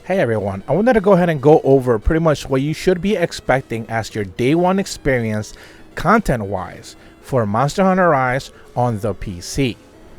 Hey everyone, I wanted to go ahead and go over pretty much what you should be expecting as your day one experience content wise for Monster Hunter Rise on the PC.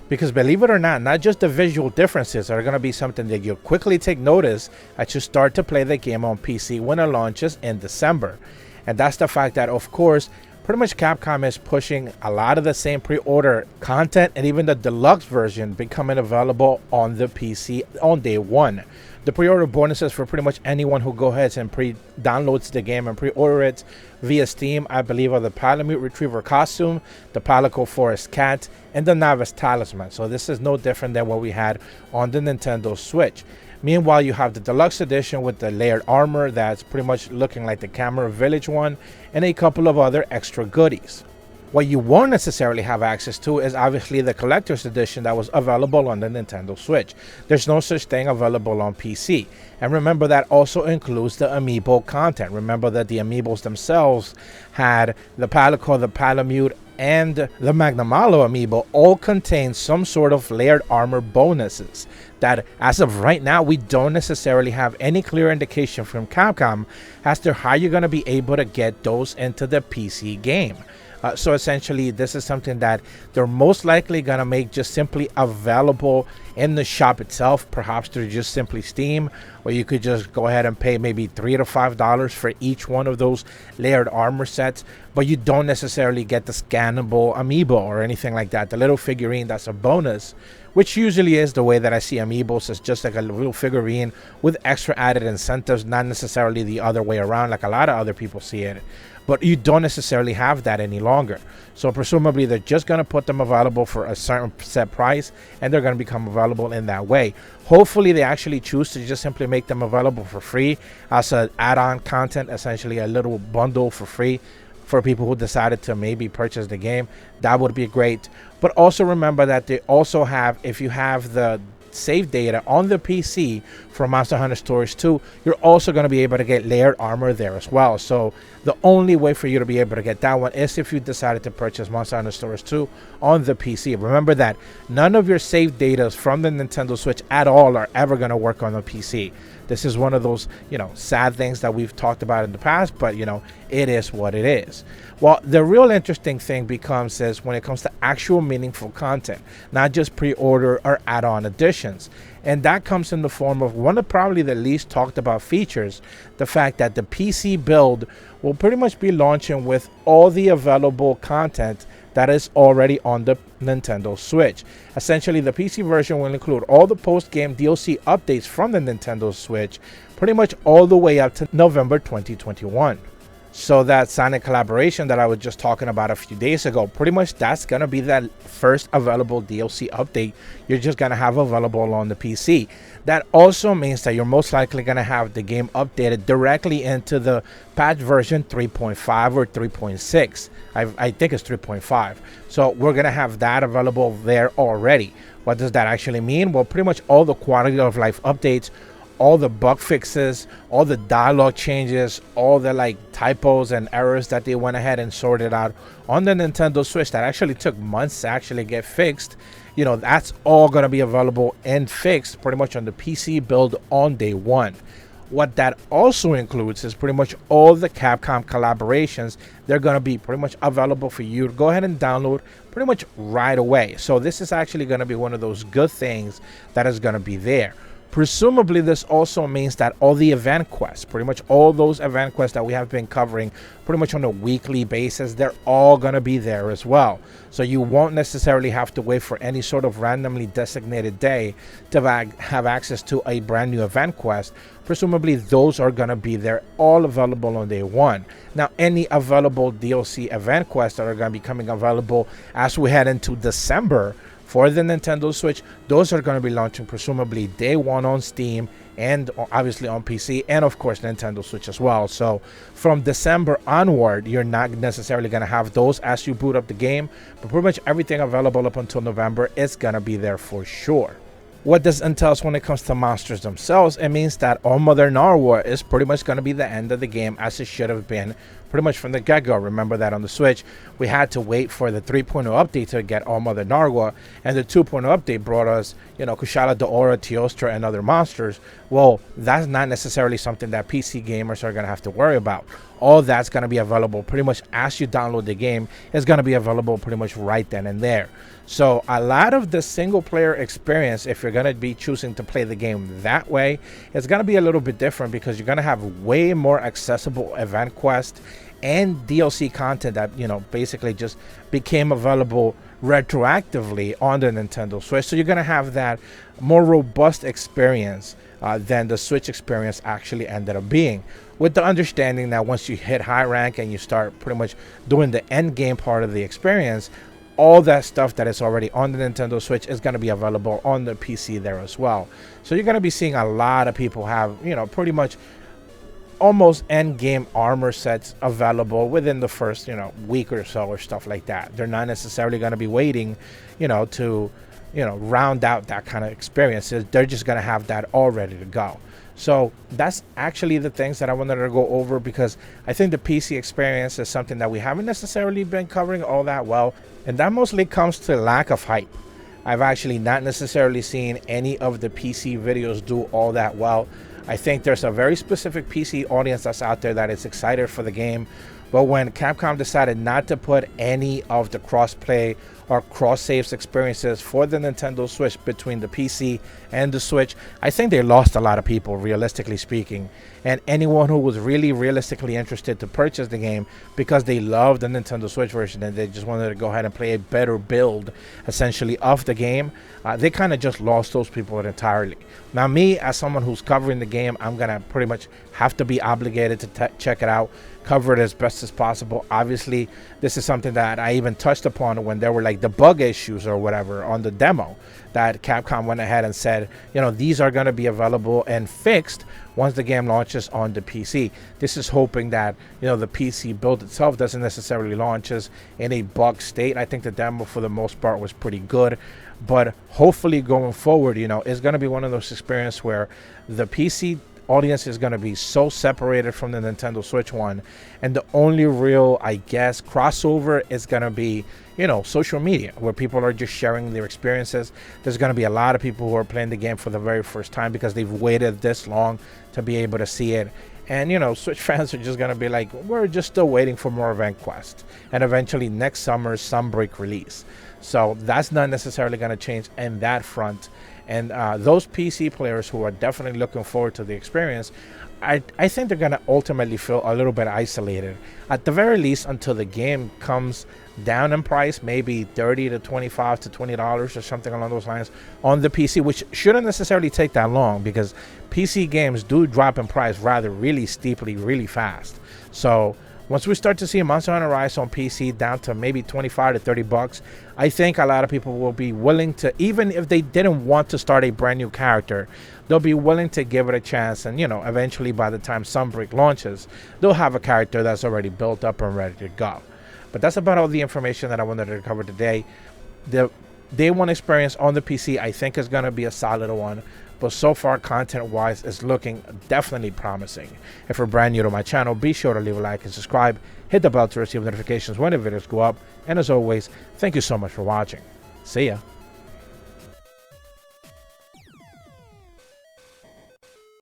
Because believe it or not just the visual differences are going to be something that you'll quickly take notice as you start to play the game on PC when it launches in December. And that's the fact that, of course, pretty much Capcom is pushing a lot of the same pre-order content and even the deluxe version becoming available on the PC on day one. The pre-order bonuses for pretty much anyone who go ahead and downloads the game and pre-order it via Steam, I believe, are the Palamute Retriever costume, the Palico Forest Cat, and the Novice Talisman. So this is no different than what we had on the Nintendo Switch. Meanwhile, you have the deluxe edition with the layered armor that's pretty much looking like the Camera Village one, and a couple of other extra goodies. What you won't necessarily have access to is obviously the collector's edition that was available on the Nintendo Switch. There's no such thing available on PC. And remember, that also includes the amiibo content. Remember that the amiibos themselves had the Palico, the Palamute, and the Magnamalo amiibo all contain some sort of layered armor bonuses that, as of right now, we don't necessarily have any clear indication from Capcom as to how you're going to be able to get those into the PC game. So essentially, this is something that they're most likely going to make just simply available in the shop itself, perhaps through just simply Steam, or you could just go ahead and pay maybe $3 to $5 for each one of those layered armor sets, but you don't necessarily get the scannable amiibo or anything like that. The little figurine that's a bonus, which usually is the way that I see amiibos, as just like a little figurine with extra added incentives, not necessarily the other way around like a lot of other people see it. But you don't necessarily have that any longer. So presumably they're just going to put them available for a certain set price, and they're going to become available in that way. Hopefully they actually choose to just simply make them available for free as an add-on content, essentially a little bundle for free for people who decided to maybe purchase the game. That would be great. But also remember that they also have, if you have the save data on the PC for Monster Hunter Stories 2, you're also going to be able to get layered armor there as well. So the only way for you to be able to get that one is if you decided to purchase Monster Hunter Stories 2 on the PC. Remember that none of your save data from the Nintendo Switch at all are ever going to work on the PC. This is one of those, sad things that we've talked about in the past, but, it is what it is. Well, the real interesting thing becomes is when it comes to actual meaningful content, not just pre-order or add-on additions. And that comes in the form of one of probably the least talked about features, the fact that the PC build will pretty much be launching with all the available content that is already on the Nintendo Switch. Essentially, the PC version will include all the post-game DLC updates from the Nintendo Switch, pretty much all the way up to November 2021. So that Sonic collaboration that I was just talking about a few days ago, pretty much that's going to be that first available DLC update you're just going to have available on the PC. That also means that you're most likely going to have the game updated directly into the patch version 3.5 or 3.6. I think it's 3.5. So we're going to have that available there already. What does that actually mean? Well, pretty much all the quality of life updates, all the bug fixes, all the dialogue changes, all the typos and errors that they went ahead and sorted out on the Nintendo Switch that actually took months to actually get fixed. That's all going to be available and fixed pretty much on the PC build on day one. What that also includes is pretty much all the Capcom collaborations. They're going to be pretty much available for you to go ahead and download pretty much right away. So this is actually going to be one of those good things that is going to be there. Presumably, this also means that all the event quests, pretty much all those event quests that we have been covering pretty much on a weekly basis, they're all going to be there as well. So you won't necessarily have to wait for any sort of randomly designated day to have access to a brand new event quest. Presumably, those are going to be there, all available on day one. Now, any available DLC event quests that are going to be coming available as we head into December for the Nintendo Switch, those are going to be launching presumably day one on Steam and obviously on PC and of course Nintendo Switch as well. So from December onward, you're not necessarily going to have those as you boot up the game, but pretty much everything available up until November is going to be there for sure. What this entails when it comes to monsters themselves, it means that Allmother Narwa is pretty much going to be the end of the game, as it should have been pretty much from the get-go. Remember that on the Switch, we had to wait for the 3.0 update to get Allmother Narwa, and the 2.0 update brought us, Kushala, Daora, Teostra, and other monsters. Well, that's not necessarily something that PC gamers are going to have to worry about. All that's going to be available pretty much as you download the game. Is going to be available pretty much right then and there. So a lot of the single player experience, if you're going to be choosing to play the game that way, it's going to be a little bit different, because you're going to have way more accessible event quests and DLC content that, basically just became available retroactively on the Nintendo Switch. So you're going to have that more robust experience than the Switch experience actually ended up being, with the understanding that once you hit high rank and you start pretty much doing the end game part of the experience, all that stuff that is already on the Nintendo Switch is going to be available on the PC there as well. So you're going to be seeing a lot of people have, pretty much almost end game armor sets available within the first, week or so, or stuff like that. They're not necessarily going to be waiting, to, round out that kind of experience. They're just going to have that all ready to go. So that's actually the things that I wanted to go over, because I think the PC experience is something that we haven't necessarily been covering all that well, and that mostly comes to lack of hype. I've actually not necessarily seen any of the PC videos do all that well. I think there's a very specific PC audience that's out there that is excited for the game, but when Capcom decided not to put any of the cross-play or cross-saves experiences for the Nintendo Switch between the PC and the Switch, I think they lost a lot of people, realistically speaking. And anyone who was really realistically interested to purchase the game because they loved the Nintendo Switch version and they just wanted to go ahead and play a better build, essentially, of the game, they kind of just lost those people entirely. Now, me, as someone who's covering the game, I'm going to pretty much have to be obligated to check it out, cover it as best as possible. Obviously, this is something that I even touched upon when there were like the bug issues or whatever on the demo, that Capcom went ahead and said, these are going to be available and fixed once the game launches on the PC. This is hoping that, the PC build itself doesn't necessarily launches in a bug state. I think the demo for the most part was pretty good, but hopefully going forward, it's going to be one of those experiences where the PC audience is going to be so separated from the Nintendo Switch one, and the only real, I guess, crossover is going to be, social media, where people are just sharing their experiences. There's going to be a lot of people who are playing the game for the very first time because they've waited this long to be able to see it. And Switch fans are just going to be like, we're just still waiting for more event quests and eventually next summer's Sunbreak release. So that's not necessarily going to change in that front. And those PC players who are definitely looking forward to the experience, I think they're going to ultimately feel a little bit isolated, at the very least, until the game comes down in price, maybe $30 to $25 to $20 or something along those lines on the PC, which shouldn't necessarily take that long, because PC games do drop in price rather really steeply, really fast. So once we start to see Monster Hunter Rise on PC down to maybe 25 to 30 bucks, I think a lot of people will be willing to, even if they didn't want to start a brand new character, they'll be willing to give it a chance. And, eventually by the time Sunbreak launches, they'll have a character that's already built up and ready to go. But that's about all the information that I wanted to cover today. The Day 1 experience on the PC, I think, is going to be a solid one. But so far, content-wise, is looking definitely promising. If you're brand new to my channel, be sure to leave a like and subscribe. Hit the bell to receive notifications when the videos go up. And as always, thank you so much for watching. See ya.